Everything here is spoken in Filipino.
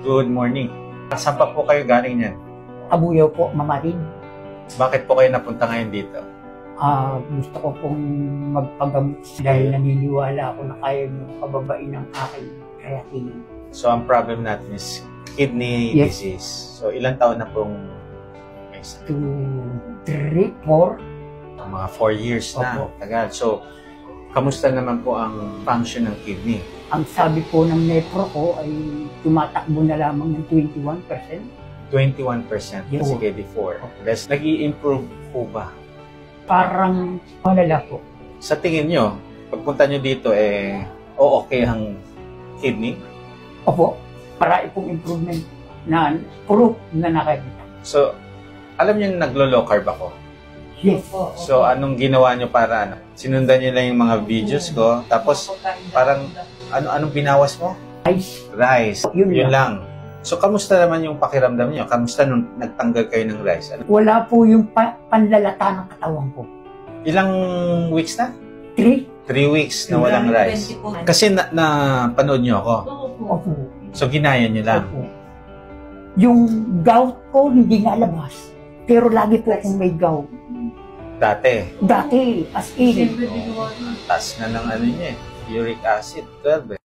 Good morning. Saan pa po kayo galing yan? Abuyaw po, Mamarin. Bakit po kayo napunta ngayon dito? Gusto ko pong magpagamot dahil naniniwala ako na kaya niyong pababain ang aking creatinine. So, ang problem natin is kidney disease. So, ilang taon na pong may sakit? 2, 3, 4. Mga 4 years na. Opo. Tagal. So, kamusta naman po ang function ng kidney? Ang sabi po ng nepro ko ay tumatakbo na lamang ng 21%. 21% Yes. kasi before. Yes. Nag-i-improve po ba? Parang malala po. Sa tingin nyo, pagpunta nyo dito, okay ang kidney? Opo, para pong improvement na proof na nakakita. So, alam nyo naglo-low carb ako? Yes. So, anong ginawa nyo para ano? Sinundan nyo lang yung mga videos ko, tapos parang anong binawas mo? Ice. Rice. Yun lang. So, kamusta naman yung pakiramdam nyo? Kamusta nung nagtanggal kayo ng rice? Wala po yung panlalata ng katawan ko. Ilang weeks na? 3. 3 weeks na walang rice. Kasi napanood nyo ako. Opo. So, ginaya nyo lang. Opo. Yung gout ko hindi nalabas. Pero lagi po akong may gout. Dati. Dati, as in. Taas na ng uric acid, 12